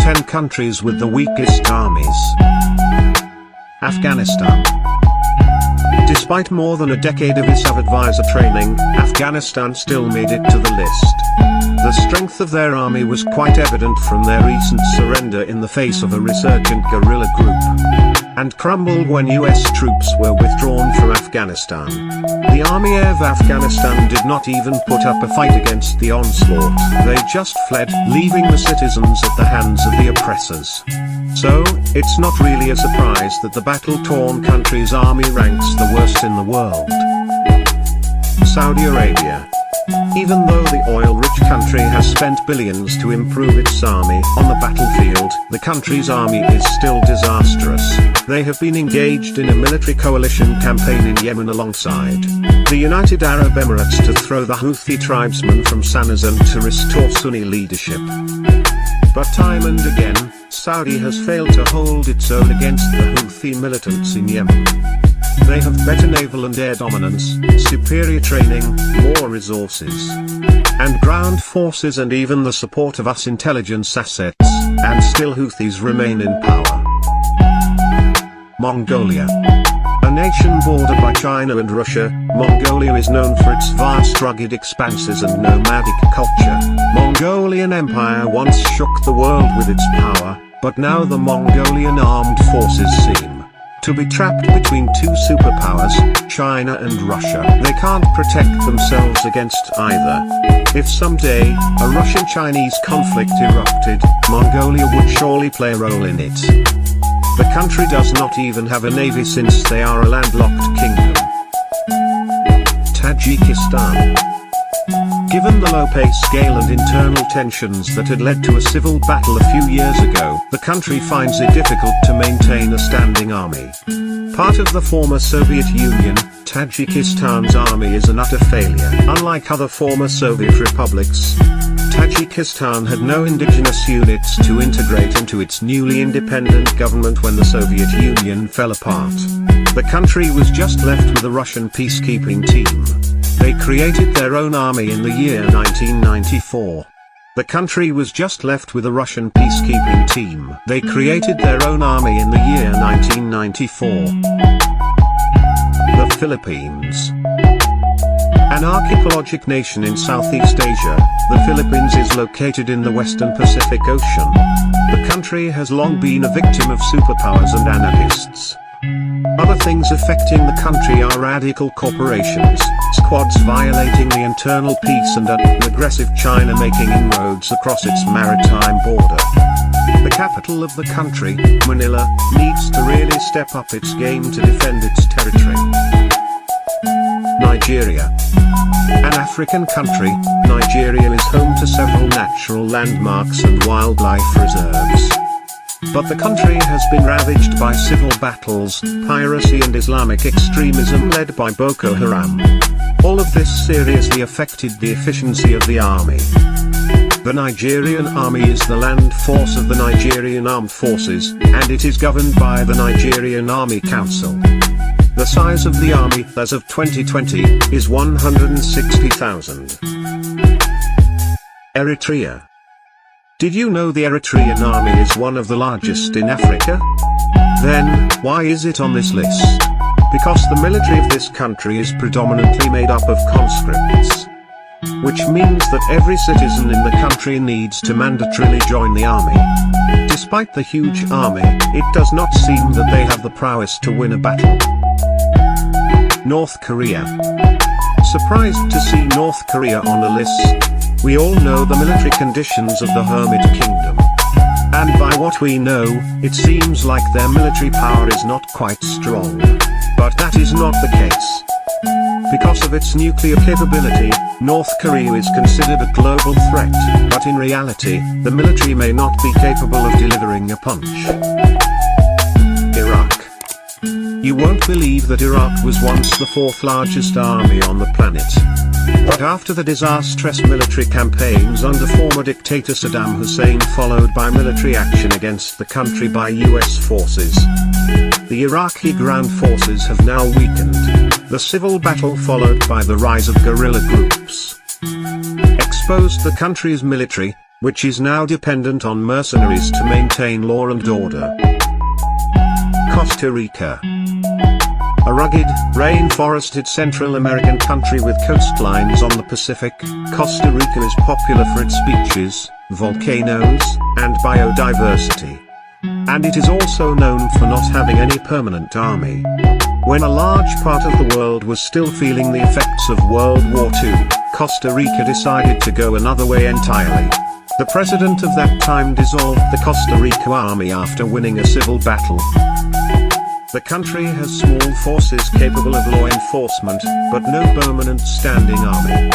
10 countries with the weakest armies. Afghanistan. Despite more than a decade of ISAF advisor training, Afghanistan still made it to the list. The strength of their army was quite evident from their recent surrender in the face of a resurgent guerrilla group, and crumbled when US troops were withdrawn from Afghanistan. The Army of Afghanistan did not even put up a fight against the onslaught, they just fled, leaving the citizens at the hands of the oppressors. So, it's not really a surprise that the battle-torn country's army ranks the worst in the world. Saudi Arabia. Even though the oil-rich country has spent billions to improve its army on the battlefield, the country's army is still disastrous. They have been engaged in a military coalition campaign in Yemen alongside the United Arab Emirates to throw the Houthi tribesmen from Sanazan to restore Sunni leadership. But time and again, Saudi has failed to hold its own against the Houthi militants in Yemen. They have better naval and air dominance, superior training, more resources, and ground forces, and even the support of US intelligence assets, and still Houthis remain in power. Mongolia. A nation bordered by China and Russia, Mongolia is known for its vast rugged expanses and nomadic culture. Mongolian Empire once shook the world with its power, but now the Mongolian armed forces seem to be trapped between two superpowers, China and Russia. They can't protect themselves against either. If someday, a Russian-Chinese conflict erupted, Mongolia would surely play a role in it. The country does not even have a navy since they are a landlocked kingdom. Tajikistan. Given the low pay scale and internal tensions that had led to a civil battle a few years ago, the country finds it difficult to maintain a standing army. Part of the former Soviet Union, Tajikistan's army is an utter failure. Unlike other former Soviet republics, Tajikistan had no indigenous units to integrate into its newly independent government when the Soviet Union fell apart. The country was just left with a Russian peacekeeping team. They created their own army in the year 1994. The country was just left with a Russian peacekeeping team. They created their own army in the year 1994. The Philippines. An archipelagic nation in Southeast Asia, the Philippines is located in the western Pacific Ocean. The country has long been a victim of superpowers and anarchists. Other things affecting the country are radical corporations, squads violating the internal peace, and an aggressive China making inroads across its maritime border. The capital of the country, Manila, needs to really step up its game to defend its territory. Nigeria. An African country, Nigeria is home to several natural landmarks and wildlife reserves. But the country has been ravaged by civil battles, piracy and Islamic extremism led by Boko Haram. All of this seriously affected the efficiency of the army. The Nigerian army is the land force of the Nigerian Armed Forces, and it is governed by the Nigerian Army Council. The size of the army as of 2020 is 160,000. Eritrea. Did you know the Eritrean army is one of the largest in Africa? Then, why is it on this list? Because the military of this country is predominantly made up of conscripts. Which means that every citizen in the country needs to mandatorily join the army. Despite the huge army, it does not seem that they have the prowess to win a battle. North Korea. Surprised to see North Korea on a list. We all know the military conditions of the Hermit Kingdom. And by what we know, it seems like their military power is not quite strong. But that is not the case. Because of its nuclear capability, North Korea is considered a global threat, but in reality, the military may not be capable of delivering a punch. Iraq. You won't believe that Iraq was once the fourth largest army on the planet. But after the disastrous military campaigns under former dictator Saddam Hussein followed by military action against the country by US forces, the Iraqi ground forces have now weakened. The civil battle followed by the rise of guerrilla groups exposed the country's military, which is now dependent on mercenaries to maintain law and order. Costa Rica. A rugged, rain-forested Central American country with coastlines on the Pacific, Costa Rica is popular for its beaches, volcanoes, and biodiversity. And it is also known for not having any permanent army. When a large part of the world was still feeling the effects of World War II, Costa Rica decided to go another way entirely. The president of that time dissolved the Costa Rica army after winning a civil battle. The country has small forces capable of law enforcement, but no permanent standing army.